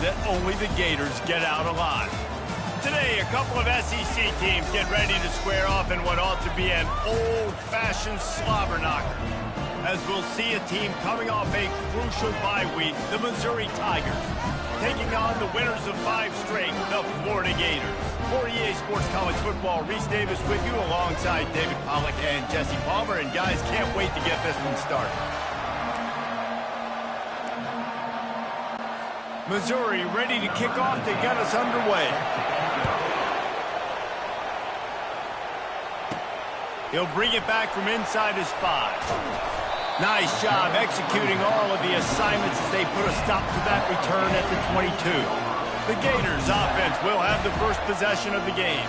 that only the Gators get out alive. Today, a couple of SEC teams get ready to square off in what ought to be an old-fashioned slobber knocker. As we'll see a team coming off a crucial bye week, the Missouri Tigers, taking on the winners of 5 straight, the Florida Gators. For EA Sports College Football, Reese Davis with you alongside David Pollack and Jesse Palmer. And guys, can't wait to get this one started. Missouri ready to kick off to get us underway. He'll bring it back from inside his 5. Nice job executing all of the assignments as they put a stop to that return at the 22. The Gators offense will have the first possession of the game.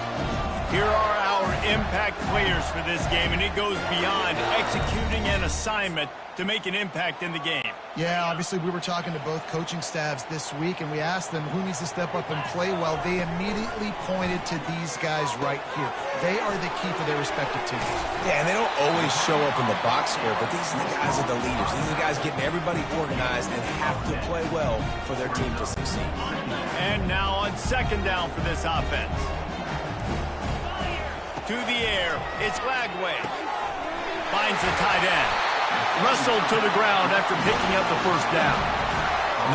Here are our impact players for this game, and it goes beyond executing an assignment to make an impact in the game. Yeah, obviously we were talking to both coaching staffs this week, and we asked them who needs to step up and play well. They immediately pointed to these guys right here. They are the key for their respective teams. Yeah, and they don't always show up in the box score, but these are the guys are the leaders. These are the guys getting everybody organized and have to play well for their team to succeed. And now on second down for this offense. To the air, it's Lagway. Finds the tight end. Wrestled to the ground after picking up the first down.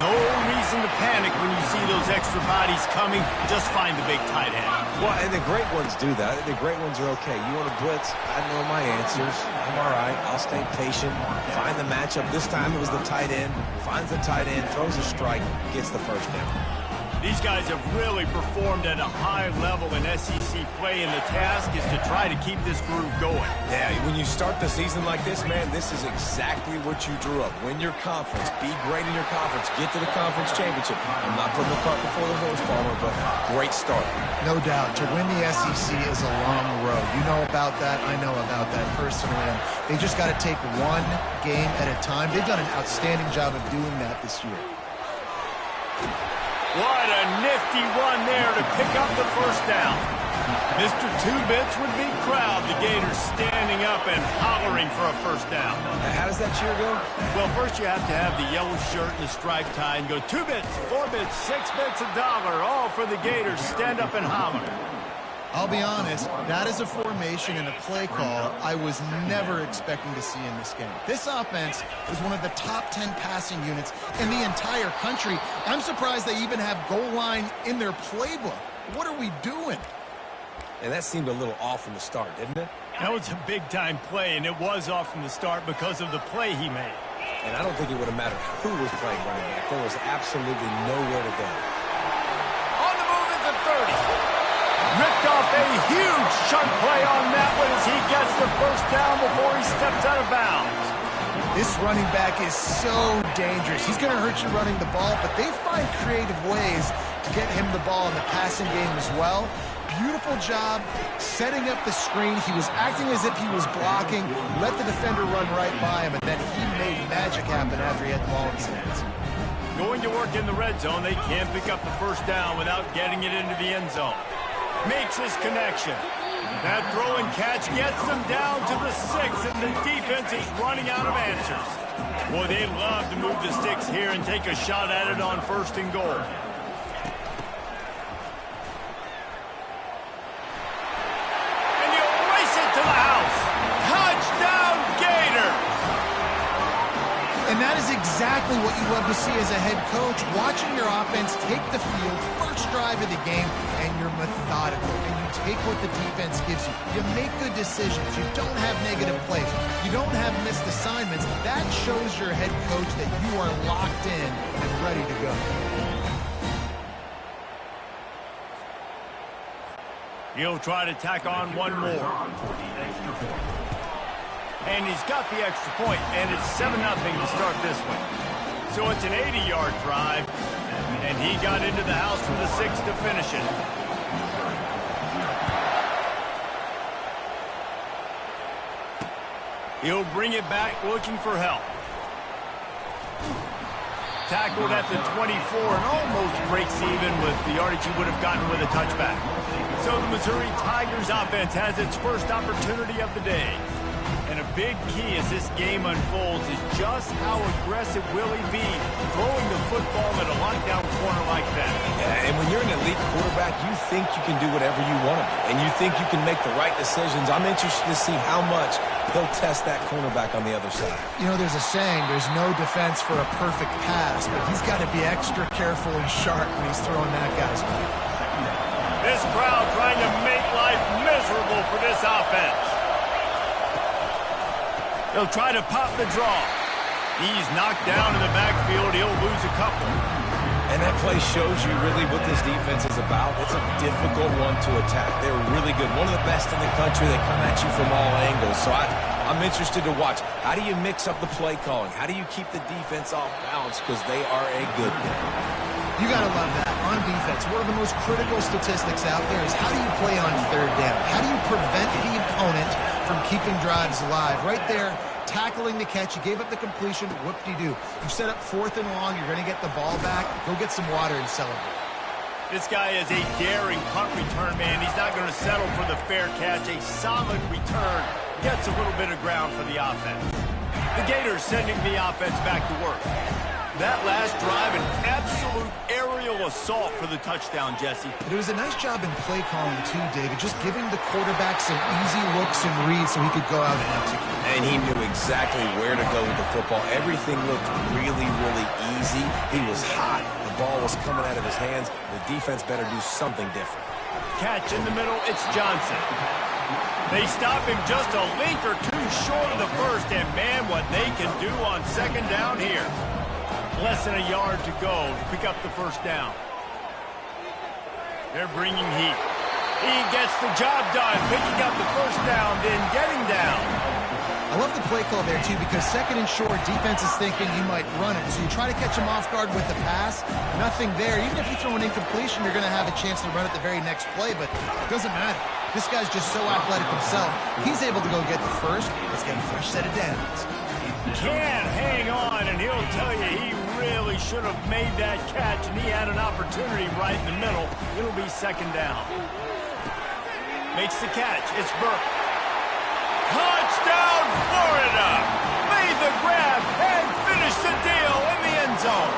No reason to panic when you see those extra bodies coming. Just find the big tight end. Well, and the great ones do that. The great ones are okay. You want to blitz? I know my answers. I'm all right. I'll stay patient. Find the matchup. This time it was the tight end. Finds the tight end, throws a strike, gets the first down. These guys have really performed at a high level in SEC play, and the task is to try to keep this groove going. Yeah, when you start the season like this, man, this is exactly what you drew up. Win your conference. Be great in your conference. Get to the conference championship. I'm not putting the cart before the horse, Palmer, but great start. No doubt. To win the SEC is a long road. You know about that. I know about that personally. And they just got to take one game at a time. They've done an outstanding job of doing that this year. What a nifty run there to pick up the first down. Mr. Two-Bits would be proud. The Gators standing up and hollering for a first down. How does that cheer go? Well, first you have to have the yellow shirt and the striped tie and go 2 bits, 4 bits, 6 bits, $1, all for the Gators. Stand up and holler. I'll be honest, that is a formation and a play call I was never expecting to see in this game. This offense is one of the top 10 passing units in the entire country. I'm surprised they even have goal line in their playbook. What are we doing? And that seemed a little off from the start, didn't it? That was a big-time play, and it was off from the start because of the play he made. And I don't think it would have mattered who was playing running back. There was absolutely nowhere to go. On the move is the 30. Ripped off a huge chunk play on that one as he gets the first down before he steps out of bounds. This running back is so dangerous. He's going to hurt you running the ball, but they find creative ways to get him the ball in the passing game as well. Beautiful job setting up the screen. He was acting as if he was blocking, let the defender run right by him, and then he made magic happen after he had the ball in his hands. Going to work in the red zone, they can't pick up the first down without getting it into the end zone. Makes his connection. That throw and catch gets them down to the 6, and the defense is running out of answers. Boy, they'd love to move the sticks here and take a shot at it on 1st and goal. And he'll race it to the house. Touchdown, Gator! And that is exactly what you love to see as a head coach, watching your offense take the field, first drive of the game, and you're methodical, and you take what the defense gives you. You make good decisions. You don't have negative plays. You don't have missed assignments. That shows your head coach that you are locked in and ready to go. He'll try to tack on one more. And he's got the extra point, and it's 7-0 to start this one. So it's an 80-yard drive, and he got into the house from the 6 to finish it. He'll bring it back looking for help. Tackled at the 24 and almost breaks even with the yardage he would have gotten with a touchback. So the Missouri Tigers offense has its first opportunity of the day. And a big key as this game unfolds is just how aggressive will he be throwing the football at a lockdown corner like quarterback, you think you can do whatever you want to do, and you think you can make the right decisions. I'm interested to see how much they'll test that cornerback on the other side. You know, there's a saying, there's no defense for a perfect pass, but he's got to be extra careful and sharp when he's throwing that guy's way. This crowd trying to make life miserable for this offense. They'll try to pop the draw. He's knocked down in the backfield. He'll lose a couple. And that play shows you really what this defense is about. It's a difficult one to attack. They're really good. One of the best in the country. They come at you from all angles. So I'm interested to watch. How do you mix up the play calling? How do you keep the defense off balance? Because they are a good team. You got to love that. On defense, one of the most critical statistics out there is how do you play on third down? How do you prevent the opponent from keeping drives alive? Right there, tackling the catch. You gave up the completion. Whoop-de-doo. You set up 4th and long. You're going to get the ball back. Go get some water and celebrate. This guy is a daring punt return man. He's not going to settle for the fair catch. A solid return gets a little bit of ground for the offense. The Gators sending the offense back to work. That last drive, an absolute aerial assault for the touchdown, Jesse. But it was a nice job in play calling, too, David. Just giving the quarterback some easy looks and reads so he could go out and execute. And he knew exactly where to go with the football. Everything looked really, really easy. He was hot. The ball was coming out of his hands. The defense better do something different. Catch in the middle. It's Johnson. They stop him just a link or two short of the first. And, man, what they can do on second down here. Less than a yard to go to pick up the first down. They're bringing heat. He gets the job done, picking up the first down, then getting down. I love the play call there, too, because second and short, defense is thinking you might run it. So you try to catch him off guard with the pass. Nothing there. Even if you throw an incompletion, you're going to have a chance to run it the very next play, but it doesn't matter. This guy's just so athletic himself. He's able to go get the first. Let's get a fresh set of downs. Can't hang on, and he'll tell you he really should have made that catch, and he had an opportunity right in the middle. It'll be second down. Makes the catch. It's Burke. Touchdown, Florida! Made the grab and finished the deal in the end zone.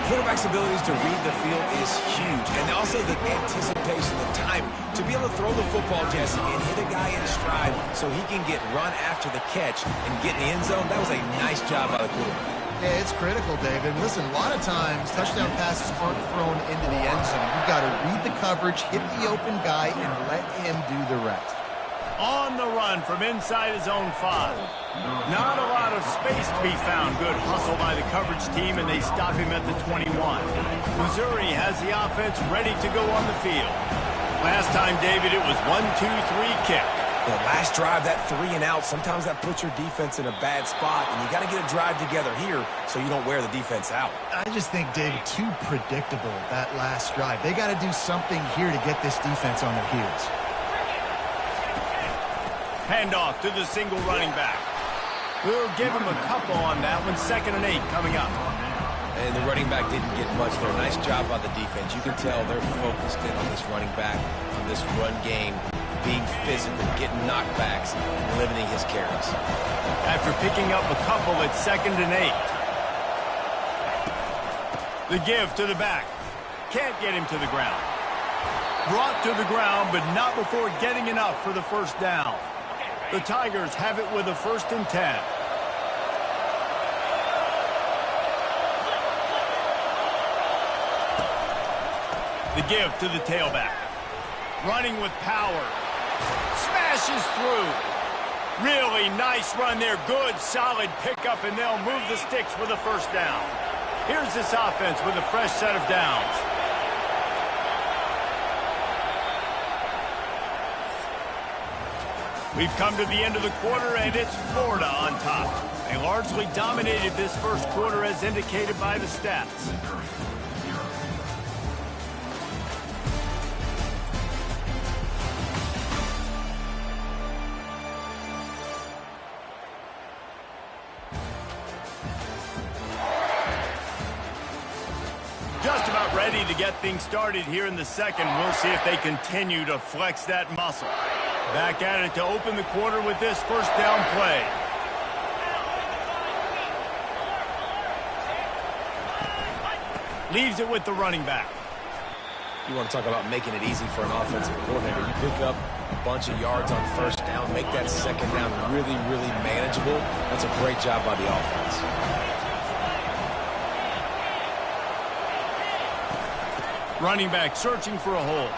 Quarterback's abilities to read the field is huge, and also the anticipation, the time to be able to throw the football, Jesse, and hit a guy in stride so he can get run after the catch and get in the end zone. That was a nice job by the quarterback. Yeah, it's critical, David. Listen, a lot of times touchdown passes aren't thrown into the end zone. You've got to read the coverage, hit the open guy, and let him do the rest. On the run from inside his own 5. Not a lot of space to be found. Good hustle by the coverage team, and they stop him at the 21. Missouri has the offense ready to go on the field. Last time, David, it was 1-2-3 kick. The last drive, that 3 and out, sometimes that puts your defense in a bad spot, and you got to get a drive together here so you don't wear the defense out. I just think, David, too predictable, that last drive. They got to do something here to get this defense on their heels. Handoff to the single running back. We'll give him a couple on that one. 2nd and 8 coming up. And the running back didn't get much there. Nice job by the defense. You can tell they're focused in on this running back, on this run game, being physical, getting knockbacks, and limiting his carries. After picking up a couple, it's 2nd and 8. The give to the back. Can't get him to the ground. Brought to the ground, but not before getting enough for the first down. The Tigers have it with a 1st and 10. The give to the tailback. Running with power. Smashes through. Really nice run there. Good, solid pickup, and they'll move the sticks with a first down. Here's this offense with a fresh set of downs. We've come to the end of the quarter, and it's Florida on top. They largely dominated this first quarter as indicated by the stats. Just about ready to get things started here in the second. We'll see if they continue to flex that muscle. Back at it to open the quarter with this first down play. Leaves it with the running back. You want to talk about making it easy for an offensive coordinator. You pick up a bunch of yards on first down, make that second down really, really manageable. That's a great job by the offense. Running back searching for a hole.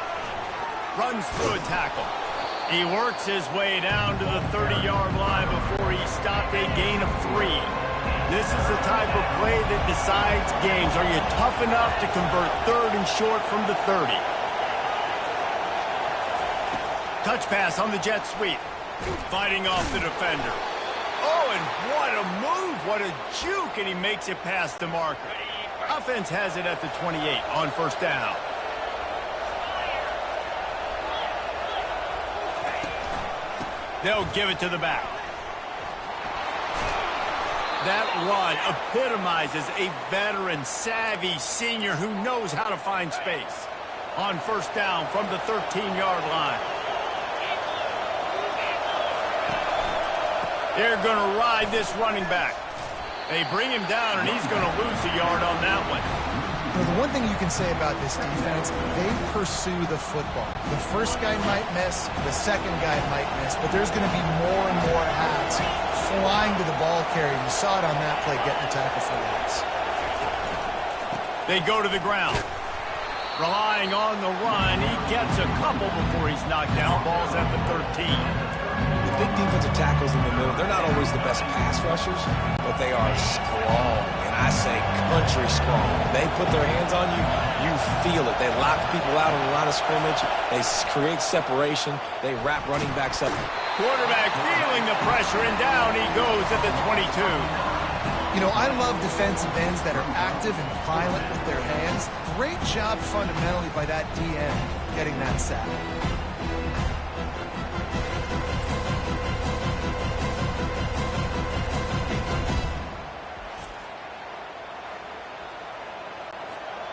Runs through a tackle. He works his way down to the 30-yard line before he stopped a gain of 3. This is the type of play that decides games. Are you tough enough to convert 3rd and short from the 30? Touch pass on the jet sweep. Fighting off the defender. Oh, and what a move. What a juke, and he makes it past the marker. Offense has it at the 28 on first down. They'll give it to the back. That run epitomizes a veteran, savvy senior who knows how to find space. On first down from the 13-yard line. They're going to ride this running back. They bring him down, and he's going to lose a yard on that one. You know, the one thing you can say about this defense, they pursue the football. The first guy might miss, the second guy might miss, but there's going to be more and more hats flying to the ball carrier. You saw it on that play, getting the tackle for loss. They go to the ground. Relying on the run, he gets a couple before he's knocked down. Ball's at the 13. The big defensive tackles in the middle, they're not always the best pass rushers, but they are strong, and I say country strong. When they put their hands on you, you feel it. They lock people out on the line of scrimmage. They create separation. They wrap running backs up. Quarterback feeling the pressure, and down he goes at the 22. You know, I love defensive ends that are active and violent with their hands. Great job fundamentally by that DN getting that sack.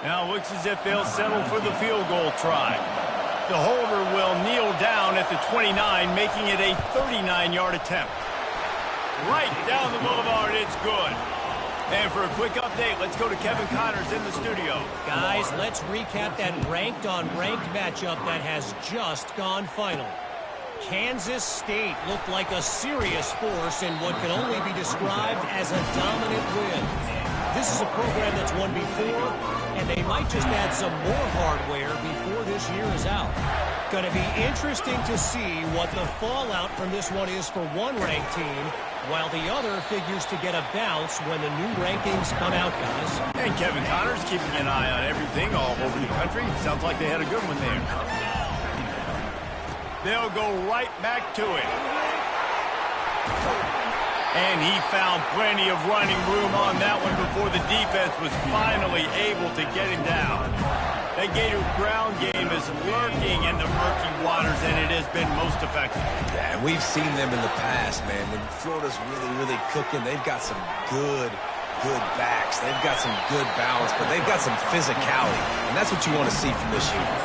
Now looks as if they'll settle for the field goal try. The holder will kneel down at the 29, making it a 39-yard attempt. Right down the boulevard, it's good. And for a quick update, let's go to Kevin Connors in the studio. Guys, let's recap that ranked-on-ranked matchup that has just gone final. Kansas State looked like a serious force in what can only be described as a dominant win. This is a program that's won before, and they might just add some more hardware before this year is out. Going to be interesting to see what the fallout from this one is for one ranked team, while the other figures to get a bounce when the new rankings come out, guys. And Kevin Connors keeping an eye on everything all over the country. Sounds like they had a good one there. They'll go right back to it. And he found plenty of running room on that one before the defense was finally able to get him down. That Gator ground game is lurking in the murky waters, and it has been most effective. Yeah, and we've seen them in the past, man. When Florida's really, really cooking, they've got some good backs. They've got some good balance, but they've got some physicality, and that's what you want to see from this unit.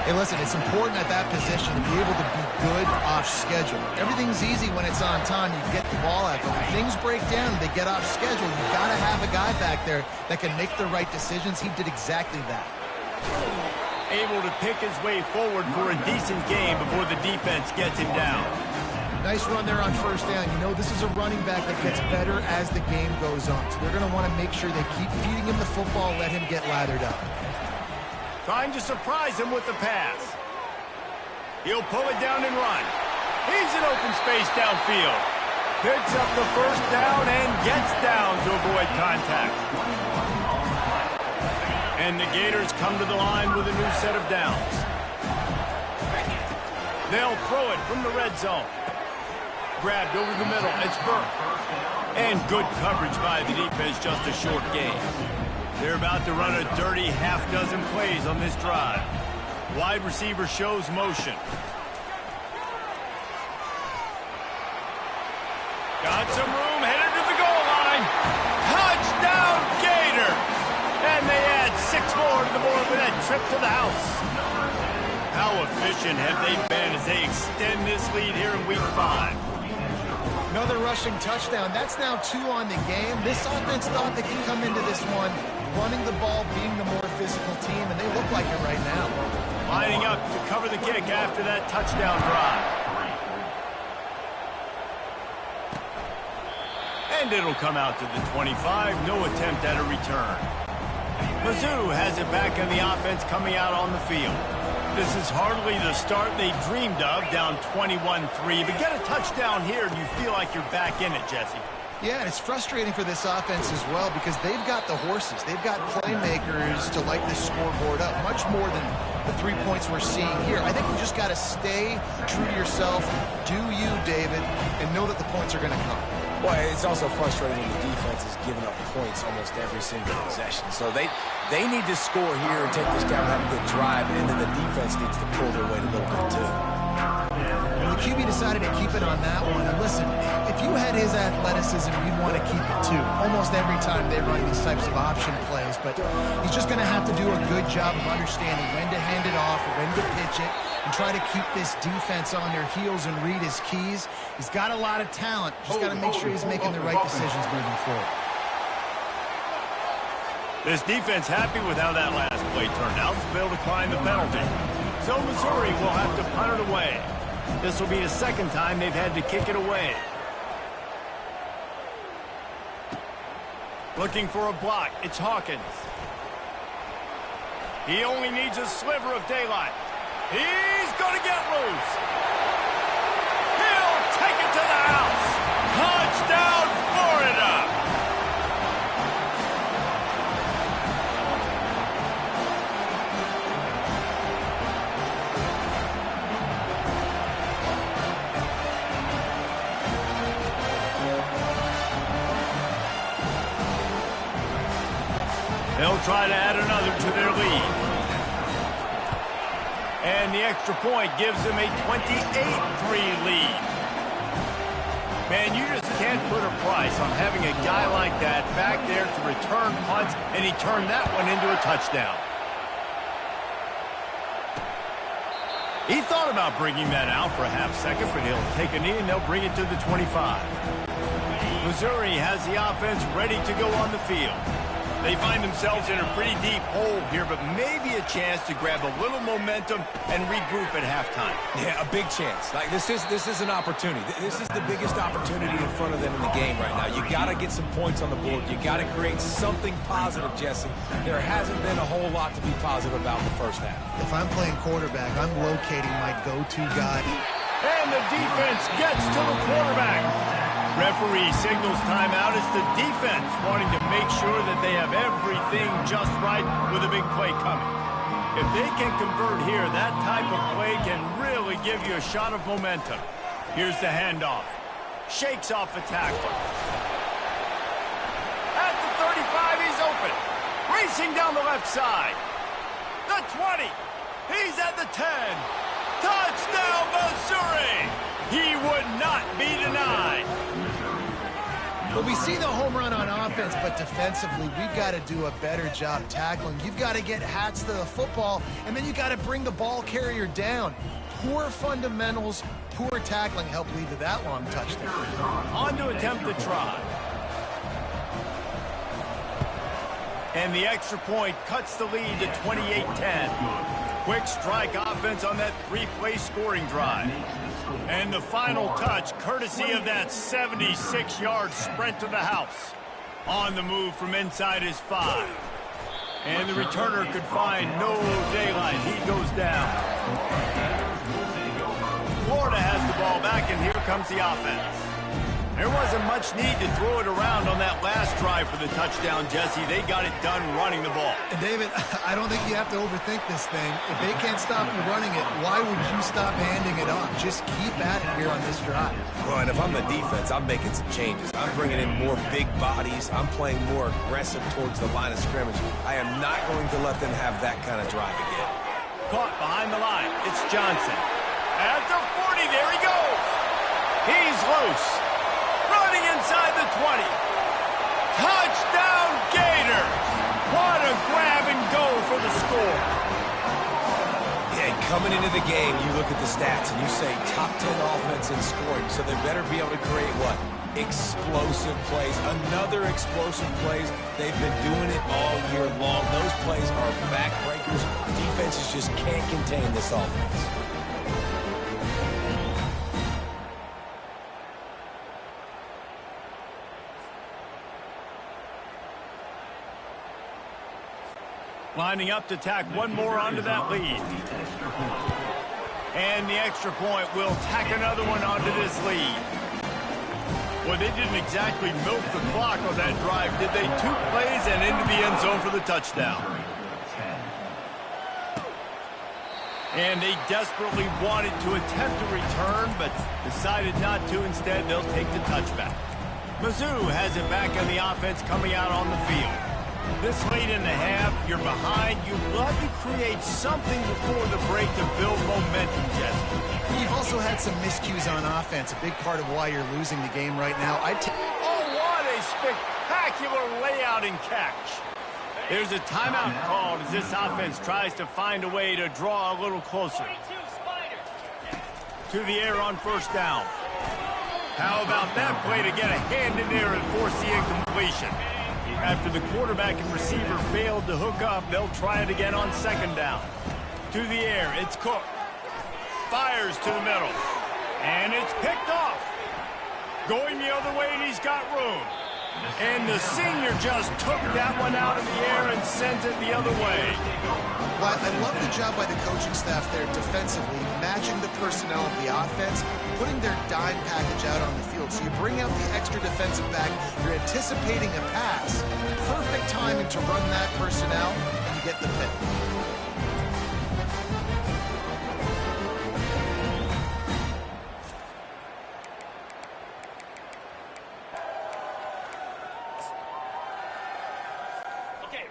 Hey, listen, it's important at that position to be able to be good off schedule. Everything's easy when it's on time. You get the ball out. But when things break down and they get off schedule, you've got to have a guy back there that can make the right decisions. He did exactly that. Able to pick his way forward for a decent game before the defense gets him down. Nice run there on first down. You know, this is a running back that gets better as the game goes on. So they're going to want to make sure they keep feeding him the football, let him get lathered up. Trying to surprise him with the pass. He'll pull it down and run. He's in open space downfield. Picks up the first down and gets down to avoid contact. And the Gators come to the line with a new set of downs. They'll throw it from the red zone. Grabbed over the middle. It's Burke. And good coverage by the defense, just a short gain. They're about to run a dirty half-dozen plays on this drive. Wide receiver shows motion. Got some room, headed to the goal line. Touchdown, Gator! And they add 6 more to the board with that trip to the house. How efficient have they been as they extend this lead here in Week 5? Another rushing touchdown. That's now 2 on the game. This offense thought they could come into this one running the ball, being the more physical team, and they look like it right now. Lining up to cover the kick after that touchdown drive. And it'll come out to the 25. No attempt at a return. Mizzou has it back in the offense coming out on the field. This is hardly the start they dreamed of, down 21-3. But get a touchdown here and you feel like you're back in it, Jesse. Yeah, and it's frustrating for this offense as well because they've got the horses. They've got playmakers to light this scoreboard up, much more than the 3 points we're seeing here. I think you just got to stay true to yourself, do you, David, and know that the points are going to come. Well, it's also frustrating when the defense is giving up points almost every single possession. So they need to score here and take this down, have a good drive, and then the defense needs to pull their weight a little bit too. Well, the QB decided to keep it on that one. And listen, if you had his athleticism, you'd want to keep it too. Almost every time they run these types of option plays. But he's just going to have to do a good job of understanding when to hand it off, when to pitch it, and try to keep this defense on their heels and read his keys. He's got a lot of talent. Just got to make sure he's making the right decisions moving forward. This defense happy with how that last play turned out, so they'll decline the penalty. So Missouri will have to punt it away. This will be the second time they've had to kick it away. Looking for a block. It's Hawkins. He only needs a sliver of daylight. He's going to get loose. He'll take it to the house. Touchdown, Florida. They'll try to add another to their lead. And the extra point gives them a 28-3 lead. Man, you just can't put a price on having a guy like that back there to return punts, and he turned that one into a touchdown. He thought about bringing that out for a half second, but he'll take a knee and they'll bring it to the 25. Missouri has the offense ready to go on the field. They find themselves in a pretty deep hole here, but maybe a chance to grab a little momentum and regroup at halftime. Yeah, a big chance. Like this is an opportunity. This is the biggest opportunity in front of them in the game right now. You got to get some points on the board. You got to create something positive, Jesse. There hasn't been a whole lot to be positive about in the first half. If I'm playing quarterback, I'm locating my go-to guy. And the defense gets to the quarterback. Referee signals timeout. It's the defense wanting to make sure that they have everything just right with a big play coming. If they can convert here, that type of play can really give you a shot of momentum. Here's the handoff. Shakes off the tackler. At the 35, he's open. Racing down the left side. The 20. He's at the 10. Touchdown, Missouri! He would not be denied. Well, we see the home run on offense, but defensively, we've got to do a better job tackling. You've got to get hats to the football, and then you got to bring the ball carrier down. Poor fundamentals, poor tackling helped lead to that long touchdown. On to attempt the try. And the extra point cuts the lead to 28-10. Quick strike offense on that three-play scoring drive. And the final touch, courtesy of that 76-yard sprint to the house. On the move from inside his 5. And the returner could find no daylight. He goes down. Florida has the ball back, and here comes the offense. There wasn't much need to throw it around on that last drive for the touchdown, Jesse. They got it done running the ball. And David, I don't think you have to overthink this thing. If they can't stop you running it, why would you stop handing it off? Just keep at it here on this drive. Well, and if I'm the defense, I'm making some changes. I'm bringing in more big bodies. I'm playing more aggressive towards the line of scrimmage. I am not going to let them have that kind of drive again. Caught behind the line. It's Johnson. At the 40, there he goes. He's loose. Running inside the 20. Touchdown, Gators. What a grab and go for the score. Yeah, coming into the game, you look at the stats and you say top 10 offense in scoring, so they better be able to create what? Explosive plays. Another explosive plays. They've been doing it all year long. Those plays are backbreakers. defenses just can't contain this offense. Lining up to tack one more onto that lead. And the extra point will tack another one onto this lead. Well, they didn't exactly milk the clock on that drive, did they? 2 plays and into the end zone for the touchdown. And they desperately wanted to attempt a return, but decided not to. Instead, they'll take the touchback. Mizzou has it back on the offense coming out on the field. This late in the half, you're behind. You'd love to create something before the break to build momentum, Jesse. You've also had some miscues on offense, a big part of why you're losing the game right now. Oh, what a spectacular layout and catch. There's a timeout called as this offense tries to find a way to draw a little closer. To the air on first down. How about that play to get a hand in there and force the incompletion? After the quarterback and receiver failed to hook up, they'll try it again on second down. To the air, it's Cook. Fires to the middle. And it's picked off. Going the other way, and he's got room. And the senior just took that one out of the air and sent it the other way. Well, I love the job by the coaching staff there defensively, matching the personnel of the offense, putting their dime package out on the field. So you bring out the extra defensive back, you're anticipating a pass. Perfect timing to run that personnel, and you get the pick.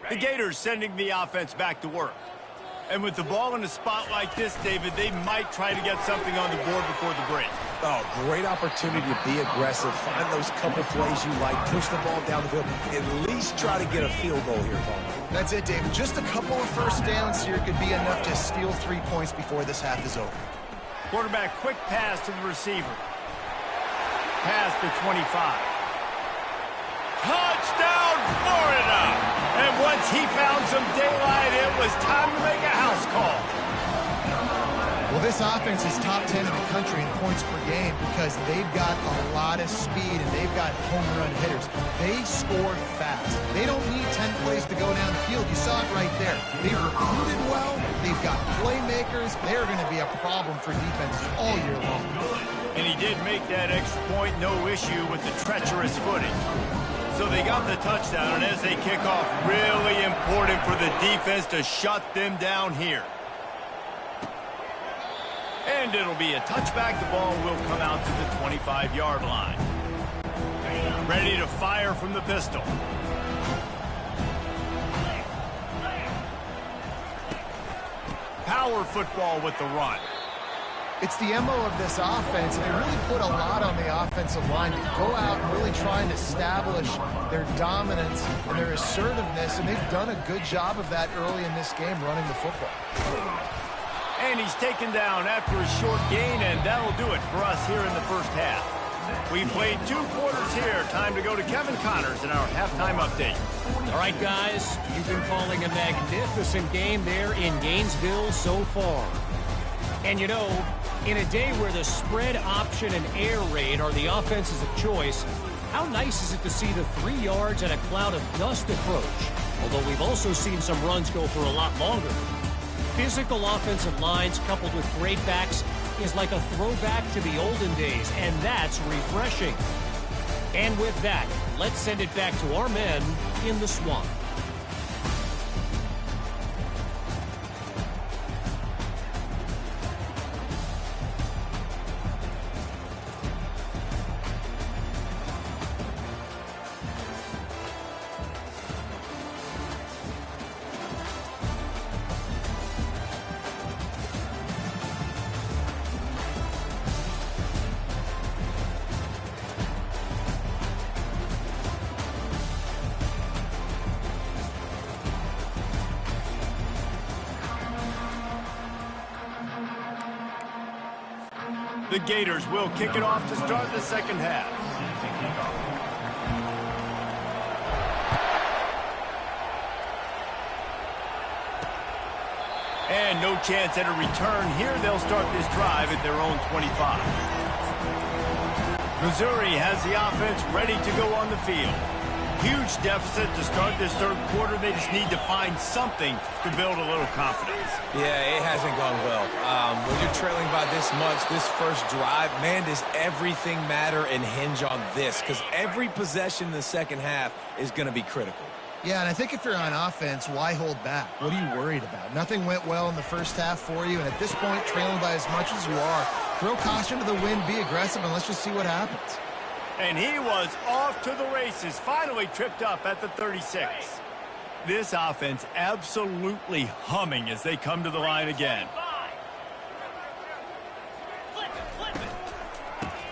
The Gators sending the offense back to work. And with the ball in a spot like this, David, they might try to get something on the board before the break. Oh, great opportunity to be aggressive. Find those couple plays you like. Push the ball down the field. At least try to get a field goal here, Paul. That's it, David. Just a couple of first downs here could be enough to steal 3 points before this half is over. Quarterback, quick pass to the receiver. Pass to 25. Touchdown, Florida! And once he found some daylight, it was time to make a house call. Well, this offense is top 10 in the country in points per game because they've got a lot of speed and they've got home run hitters. They score fast. They don't need 10 plays to go down the field. You saw it right there. They recruited well. They've got playmakers. They're going to be a problem for defenses all year long. And he did make that extra point, no issue with the treacherous footing. So they got the touchdown, and as they kick off, really important for the defense to shut them down here. And it'll be a touchback. The ball will come out to the 25-yard line. Ready to fire from the pistol. Power football with the run. It's the MO of this offense, and they really put a lot on the offensive line to go out and really try and establish their dominance and their assertiveness, and they've done a good job of that early in this game running the football. And he's taken down after a short gain, and that'll do it for us here in the first half. We played 2 quarters here. Time to go to Kevin Connors in our halftime update. All right, guys, you've been calling a magnificent game there in Gainesville so far. And, you know, in a day where the spread option and air raid are the offenses of choice, how nice is it to see the 3 yards and a cloud of dust approach? Although we've also seen some runs go for a lot longer. Physical offensive lines coupled with great backs is like a throwback to the olden days, and that's refreshing. And with that, let's send it back to our men in the swamp. The Gators will kick it off to start the second half. And no chance at a return here. They'll start this drive at their own 25. Missouri has the offense ready to go on the field. Huge deficit to start this third quarter. They just need to find something to build a little confidence. Yeah, it hasn't gone well. When you're trailing by this much, this first drive, man, does everything matter and hinge on this? Because every possession in the second half is going to be critical. Yeah, and I think if you're on offense, why hold back? What are you worried about? Nothing went well in the first half for you, and at this point, trailing by as much as you are, throw caution to the wind, be aggressive, and let's just see what happens. And he was off to the races, finally tripped up at the 36. This offense absolutely humming as they come to the line again.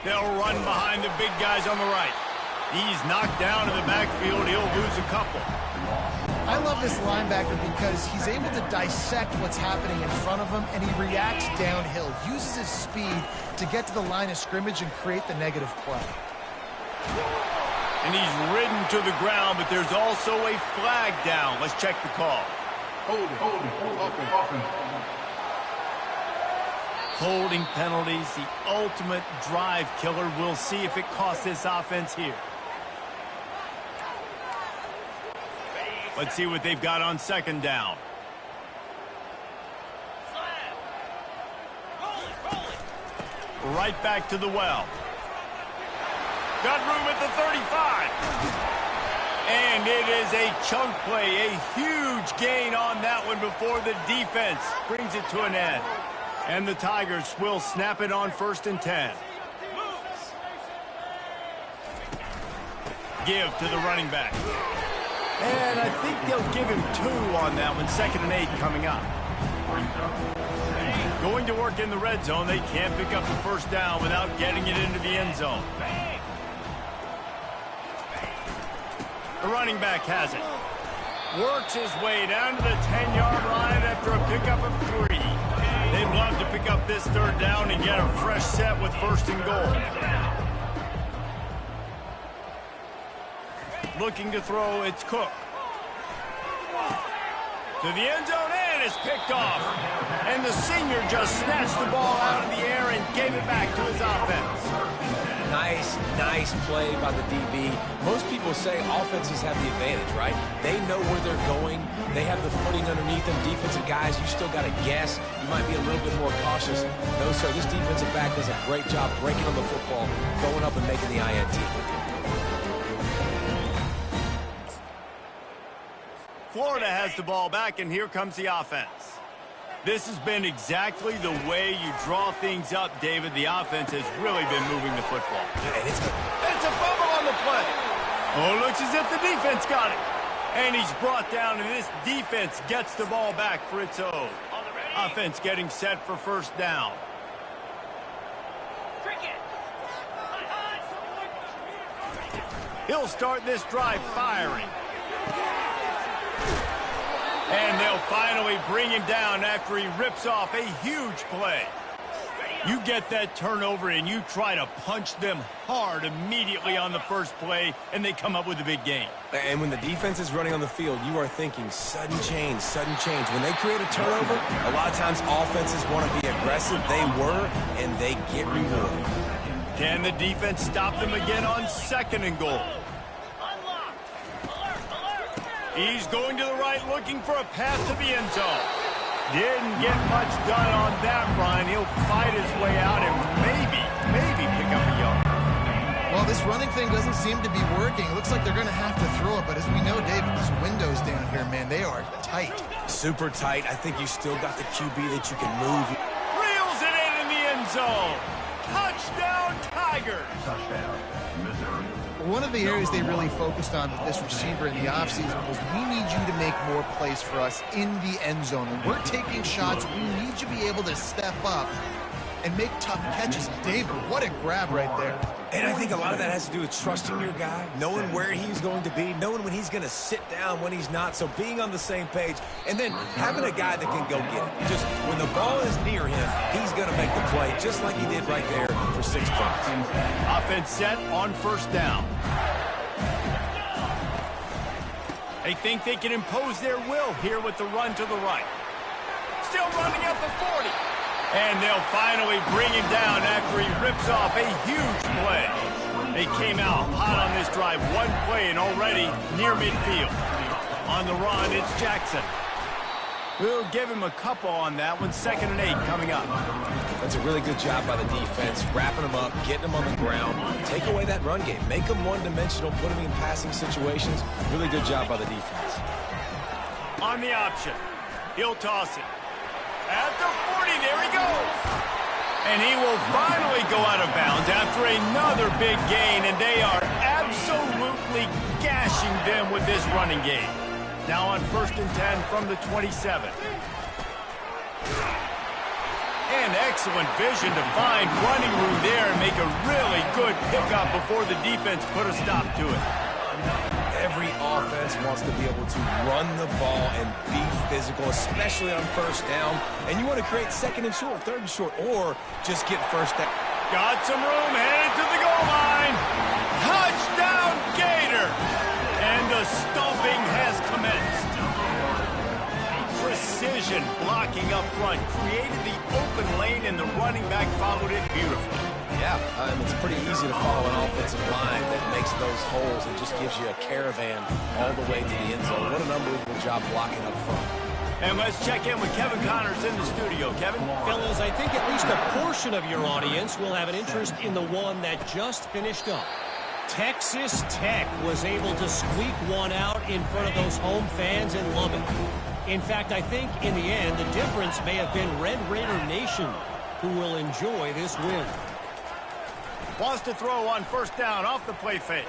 They'll run behind the big guys on the right. He's knocked down in the backfield. He'll lose a couple. I love this linebacker because he's able to dissect what's happening in front of him, and he reacts downhill, uses his speed to get to the line of scrimmage and create the negative play. And he's ridden to the ground, but there's also a flag down. Let's check the call. Holding penalties, the ultimate drive killer. We'll see if it costs this offense here. Let's see what they've got on second down. Right back to the well. Got room at the 35. And it is a chunk play, a huge gain on that one before the defense brings it to an end. And the Tigers will snap it on 1st and 10. Give to the running back. And I think they'll give him 2 on that one. 2nd and 8 coming up. Going to work in the red zone. They can't pick up the first down without getting it into the end zone. The running back has it. Works his way down to the 10-yard line after a pickup of 3. They'd love to pick up this third down and get a fresh set with 1st and goal. Looking to throw, it's Cook. To the end zone, and it's picked off. And the senior just snatched the ball out of the air and gave it back to his offense. Nice play by the DB. Most people say offenses have the advantage, right? They know where they're going. They have the footing underneath them. Defensive guys, you still got to guess. You might be a little bit more cautious. No, sir, this defensive back does a great job breaking on the football, going up and making the INT. Florida has the ball back, and here comes the offense. This has been exactly the way you draw things up, David. The offense has really been moving the football. And it's a fumble on the play. Oh, looks as if the defense got it. And he's brought down, and this defense gets the ball back for its own. Offense getting set for 1st down. He'll start this drive firing. And they'll finally bring him down after he rips off a huge play. You get that turnover and you try to punch them hard immediately on the first play, and they come up with a big gain. And when the defense is running on the field, you are thinking sudden change, sudden change. When they create a turnover, a lot of times offenses want to be aggressive. They were, and they get rewarded. Can the defense stop them again on 2nd and goal? He's going to the right, looking for a path to the end zone. Didn't get much done on that run. He'll fight his way out and maybe pick up a yard. Well, this running thing doesn't seem to be working. It looks like they're going to have to throw it, but as we know, David, these windows down here, man, they are tight. Super tight. I think you still got the QB that you can move. Reels it in the end zone. Touchdown, Tigers. Touchdown, Missouri. One of the areas they really focused on with this receiver in the offseason was we need you to make more plays for us in the end zone. When we're taking shots, we need you to be able to step up and make tough catches. David, what a grab right there. And I think a lot of that has to do with trusting your guy, knowing where he's going to be, knowing when he's going to sit down, when he's not, so being on the same page, and then having a guy that can go get it. Just when the ball is near him, he's going to make the play, just like he did right there for 6 points. Offense set on 1st down. They think they can impose their will here with the run to the right. still running at the 40. And they'll finally bring him down after he rips off a huge play. They came out hot on this drive. One play and already near midfield. On the run, it's Jackson. We'll give him a couple on that one. 2nd and 8 coming up. That's a really good job by the defense, wrapping them up, getting them on the ground. Take away that run game. Make them one-dimensional, put them in passing situations. Really good job by the defense. On the option, he'll toss it. At the 40, there he goes. And he will finally go out of bounds after another big gain, and they are absolutely gashing them with this running game. Now on 1st and 10 from the 27. And excellent vision to find running room there and make a really good pickup before the defense put a stop to it. Every offense wants to be able to run the ball and be physical, especially on 1st down. And you want to create 2nd and short, 3rd and short, or just get 1st down. Got some room, headed to the goal line. Touchdown, Gator! And the stomping has commenced. Precision blocking up front created the open lane, and the running back followed it beautifully. Yeah, it's pretty easy to follow an offensive line that makes those holes and just gives you a caravan all the way to the end zone. What an unbelievable job blocking up front. And let's check in with Kevin Connors in the studio. Kevin? Fellas, I think at least a portion of your audience will have an interest in the one that just finished up. Texas Tech was able to squeak one out in front of those home fans in Lubbock. In fact, I think in the end, the difference may have been Red Raider Nation, who will enjoy this win. Wants to throw on 1st down off the play fake.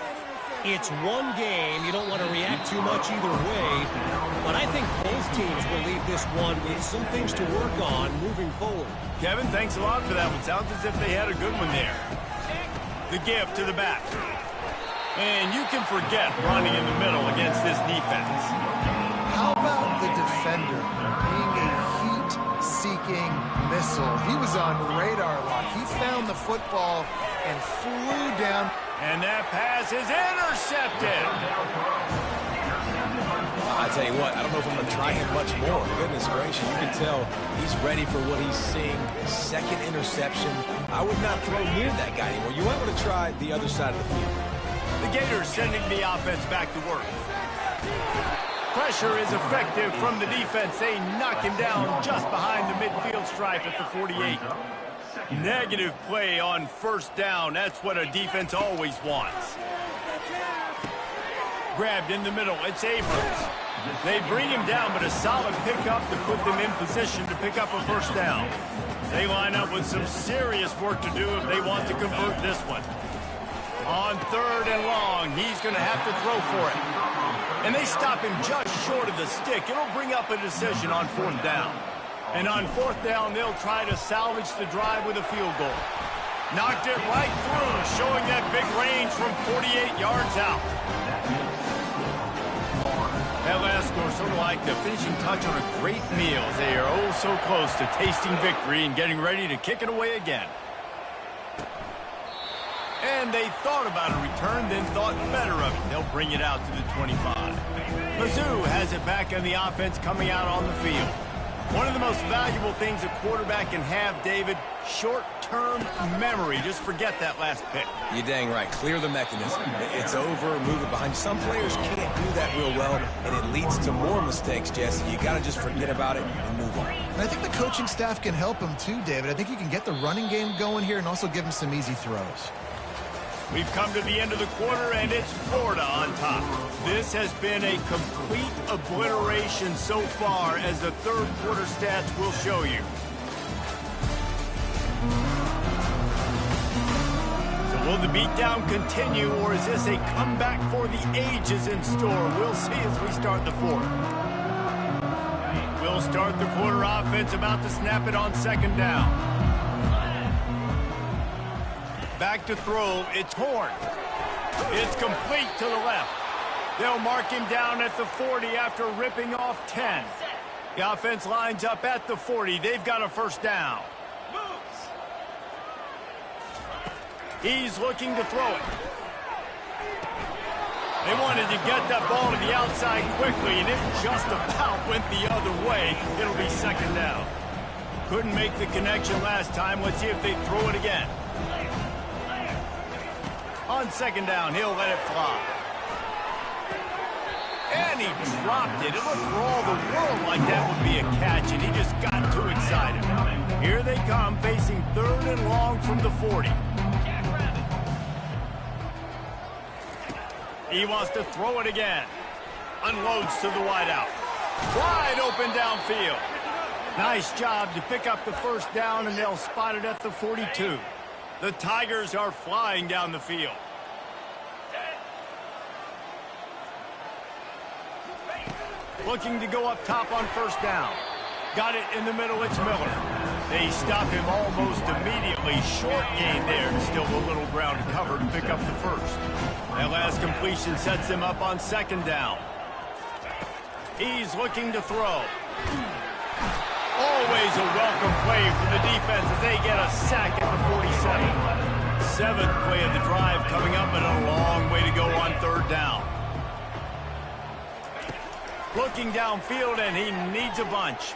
It's one game. You don't want to react too much either way. But I think both teams will leave this one with some things to work on moving forward. Kevin, thanks a lot for that one. Sounds as if they had a good one there. The give to the back. And you can forget running in the middle against this defense. How about the defender being a heat-seeking missile? He was on radar lock. He found the football and flew down. And that pass is intercepted. I tell you what, I don't know if I'm going to try him much more. Goodness gracious, you can tell he's ready for what he's seeing. 2nd interception. I would not throw near that guy anymore. You might want to try the other side of the field. The Gators sending the offense back to work. Pressure is effective from the defense. They knock him down just behind the midfield stripe at the 48. Negative play on 1st down. That's what a defense always wants. Grabbed in the middle. It's Abrams. They bring him down, but a solid pickup to put them in position to pick up a 1st down. They line up with some serious work to do if they want to convert this one. On 3rd and long, he's going to have to throw for it. And they stop him just short of the stick. It'll bring up a decision on 4th down. And on 4th down, they'll try to salvage the drive with a field goal. Knocked it right through, showing that big range from 48 yards out. That last score sort of like the finishing touch on a great meal. They are oh so close to tasting victory and getting ready to kick it away again. And they thought about a return, then thought better of it. They'll bring it out to the 25. Mizzou has it back on the offense coming out on the field. One of the most valuable things a quarterback can have, David, short-term memory. Just forget that last pick. You're dang right. Clear the mechanism. It's over. Move it behind. Some players can't do that real well, and it leads to more mistakes, Jesse. You got to just forget about it and move on. And I think the coaching staff can help him too, David. I think you can get the running game going here and also give him some easy throws. We've come to the end of the quarter, and it's Florida on top. This has been a complete obliteration so far, as the 3rd quarter stats will show you. So will the beatdown continue, or is this a comeback for the ages in store? We'll see as we start the 4th. We'll start the quarter offense, about to snap it on 2nd down. Back to throw, it's Horn. It's complete to the left. They'll mark him down at the 40 after ripping off 10. The offense lines up at the 40. They've got a 1st down. He's looking to throw it. They wanted to get that ball to the outside quickly, and it just about went the other way. It'll be second down. Couldn't make the connection last time. Let's see if they throw it again. On second down, he'll let it fly. And he dropped it. It looked for all the world like that would be a catch, and he just got too excited. Here they come, facing third and long from the 40. He wants to throw it again. Unloads to the wideout. Wide open downfield. Nice job to pick up the first down, and they'll spot it at the 42. The Tigers are flying down the field. Looking to go up top on first down. Got it in the middle, it's Miller. They stop him almost immediately. Short gain there, and still a little ground to cover to pick up the first. That last completion sets him up on second down. He's looking to throw. Always a welcome play for the defense as they get a sack at the 47. Seventh play of the drive coming up, and a long way to go on third down. Looking downfield, and he needs a bunch.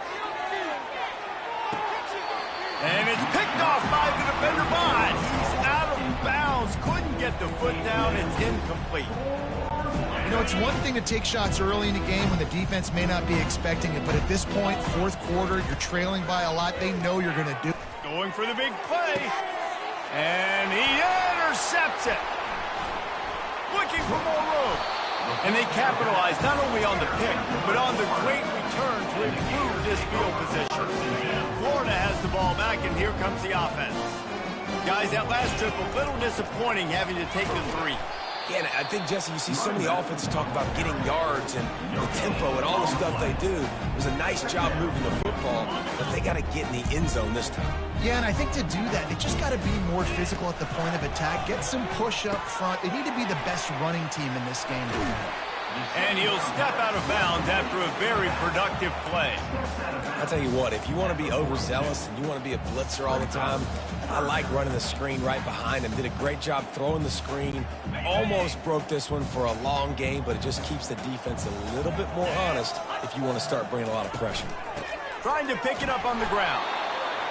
And it's picked off by the defender, but he's out of bounds. Couldn't get the foot down. It's incomplete. You know, it's one thing to take shots early in the game when the defense may not be expecting it, but at this point, fourth quarter, you're trailing by a lot. They know you're going to do it. Going for the big play. And he intercepts it. Looking for more room. And they capitalize not only on the pick, but on the great return to improve this field position. Florida has the ball back, and here comes the offense. Guys, that last trip, a little disappointing having to take the three. Yeah, and I think, Jesse, you see so many offenses talk about getting yards and the tempo and all the stuff they do. It was a nice job moving the football, but they got to get in the end zone this time. Yeah, and I think to do that, they just got to be more physical at the point of attack, get some push up front. They need to be the best running team in this game. And he'll step out of bounds after a very productive play. I'll tell you what, if you want to be overzealous and you want to be a blitzer all the time, I like running the screen right behind him. Did a great job throwing the screen. Almost broke this one for a long game, but it just keeps the defense a little bit more honest if you want to start bringing a lot of pressure. Trying to pick it up on the ground.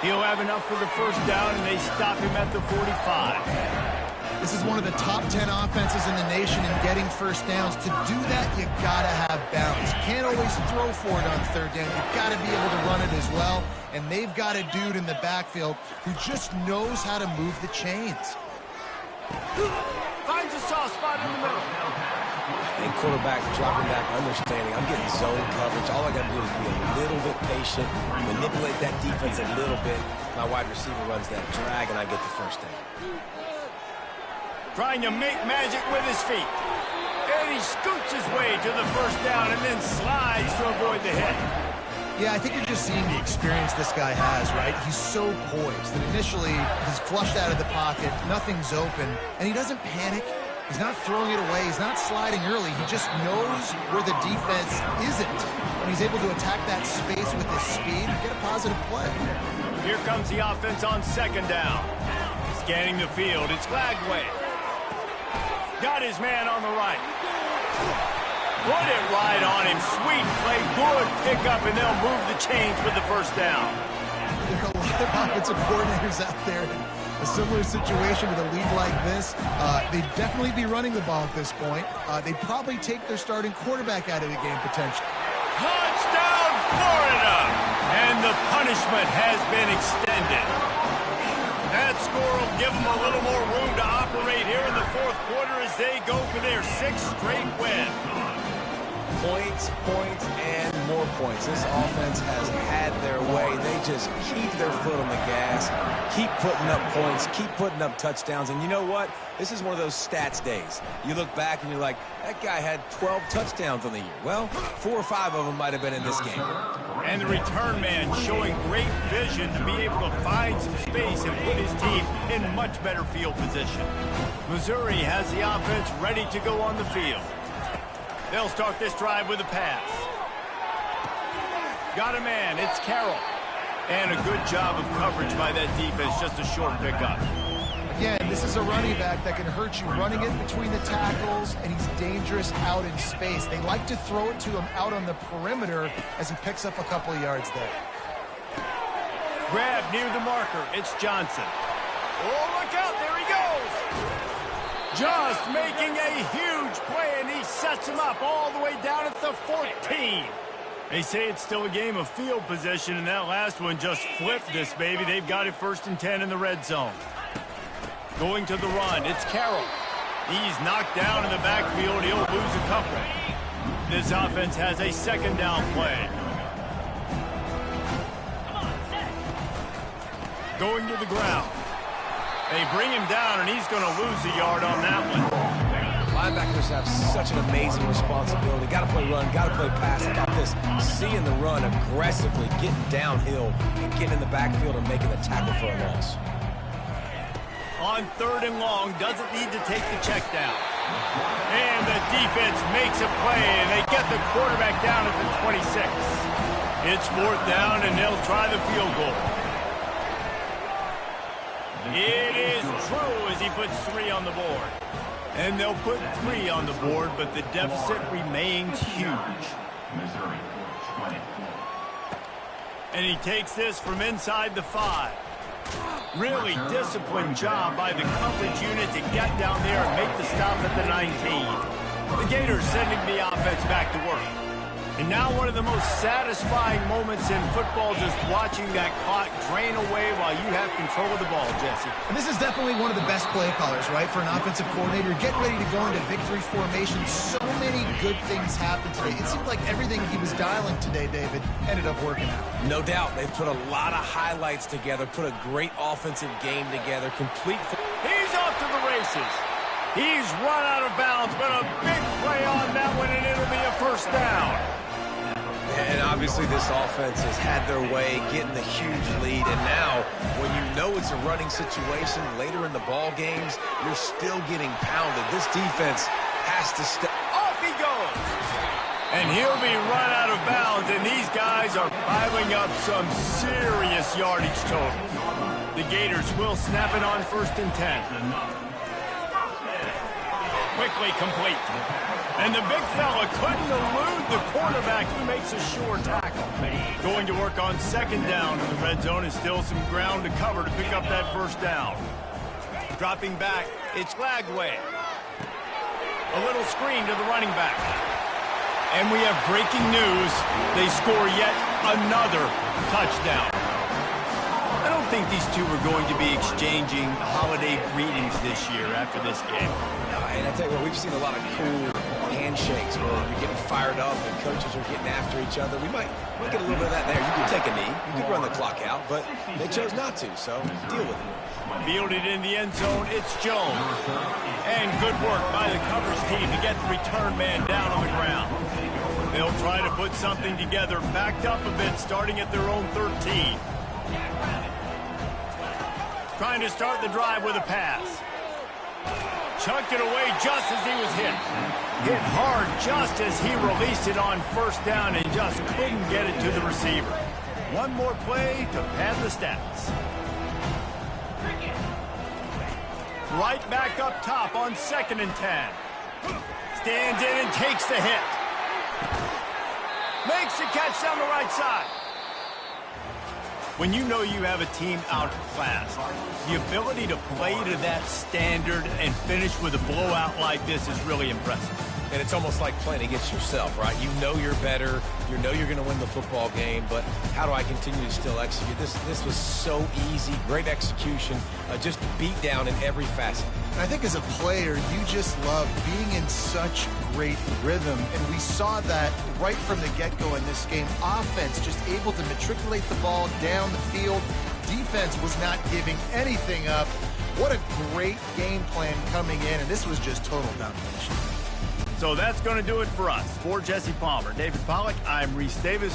He'll have enough for the first down, and they stop him at the 45. This is one of the top 10 offenses in the nation in getting first downs. To do that, you gotta have balance. You can't always throw for it on third down. You've got to be able to run it as well. And they've got a dude in the backfield who just knows how to move the chains. Finds a soft spot in the middle. And quarterback dropping back, understanding I'm getting zone coverage. All I got to do is be a little bit patient, manipulate that defense a little bit. My wide receiver runs that drag, and I get the first down. Trying to make magic with his feet. And he scoots his way to the first down and then slides to avoid the hit. Yeah, I think you're just seeing the experience this guy has, right? He's so poised that initially he's flushed out of the pocket, nothing's open, and he doesn't panic. He's not throwing it away. He's not sliding early. He just knows where the defense isn't. And he's able to attack that space with his speed and get a positive play. Here comes the offense on second down. Scanning the field, it's Glagway. Got his man on the right. Put it right on him. Sweet play, good pickup, and they'll move the chains with the first down. There are a lot of offensive coordinators out there in a similar situation with a league like this. They'd definitely be running the ball at this point. They'd probably take their starting quarterback out of the game potentially. Touchdown, Florida! And the punishment has been extended. That score will give them a little more room to operate here in the fourth quarter as they go for their sixth straight win. Points, points, and more points. This offense has had their way. They just keep their foot on the gas, keep putting up points, keep putting up touchdowns. And you know what? This is one of those stats days. You look back and you're like, that guy had 12 touchdowns on the year. Well, 4 or 5 of them might have been in this game. And the return man showing great vision to be able to find some space and put his team in much better field position. Missouri has the offense ready to go on the field. They'll start this drive with a pass. Got a man, it's Carroll. And a good job of coverage by that defense, just a short pickup. Again, this is a running back that can hurt you running it between the tackles, and he's dangerous out in space. They like to throw it to him out on the perimeter as he picks up a couple of yards there. Grab near the marker. It's Johnson. Oh, look out. There he goes. Just making a huge play, and he sets him up all the way down at the 14. They say it's still a game of field position, and that last one just flipped this baby. They've got it 1st and 10 in the red zone. Going to the run, it's Carroll. He's knocked down in the backfield. He'll lose a couple. This offense has a 2nd down play. Going to the ground. They bring him down, and he's going to lose a yard on that one. Linebackers have such an amazing responsibility. Got to play run, got to play pass. How about this? Seeing the run aggressively, getting downhill, and getting in the backfield and making the tackle for a loss. On 3rd and long, doesn't need to take the check down. And the defense makes a play, and they get the quarterback down at the 26. It's 4th down, and they'll try the field goal. It is true as he puts 3 on the board. And they'll put 3 on the board, but the deficit remains huge. Missouri, 20. And he takes this from inside the 5. Really disciplined job by the coverage unit to get down there and make the stop at the 19. The Gators sending the offense back to work. And now one of the most satisfying moments in football, just watching that clock drain away while you have control of the ball, Jesse. And this is definitely one of the best play callers, right, for an offensive coordinator. Getting ready to go into victory formation. So many good things happened today. It seemed like everything he was dialing today, David, ended up working out. No doubt. They've put a lot of highlights together, put a great offensive game together, complete. He's off to the races. He's run out of bounds, but a big play on that one, and it'll be a 1st down. And obviously this offense has had their way, getting the huge lead. And now, when you know it's a running situation later in the ball games, you're still getting pounded. This defense has to step. Off he goes. And he'll be run out of bounds, and these guys are piling up some serious yardage total. The Gators will snap it on 1st and 10. Quickly complete. And the big fella couldn't elude the quarterback who makes a sure tackle. Going to work on 2nd down in the red zone, and still some ground to cover to pick up that 1st down. Dropping back, it's Lagway. A little screen to the running back. And we have breaking news. They score yet another touchdown. I don't think these two are going to be exchanging holiday greetings this year after this game. And I tell you what, we've seen a lot of cool handshakes where you're getting fired up and coaches are getting after each other. We might get a little bit of that there. You could take a knee. You could run the clock out, but they chose not to, so deal with it. Fielded in the end zone, it's Jones. And good work by the coverage team to get the return man down on the ground. They'll try to put something together, backed up a bit, starting at their own 13. Trying to start the drive with a pass. Chucked it away just as he was hit. Hit hard just as he released it on 1st down and just couldn't get it to the receiver. One more play to pad the stats. Right back up top on 2nd and 10. Stands in and takes the hit. Makes the catch down the right side. When you know you have a team outclassed, the ability to play to that standard and finish with a blowout like this is really impressive. And it's almost like playing against yourself, right? You know you're better. You know you're going to win the football game, but how do I continue to still execute? This was so easy. Great execution. Just beat down in every facet. And I think as a player, you just love being in such great rhythm. And we saw that right from the get-go in this game. Offense just able to matriculate the ball down the field. Defense was not giving anything up. What a great game plan coming in, and this was just total domination. So that's going to do it for us. For Jesse Palmer, David Pollack, I'm Reese Davis.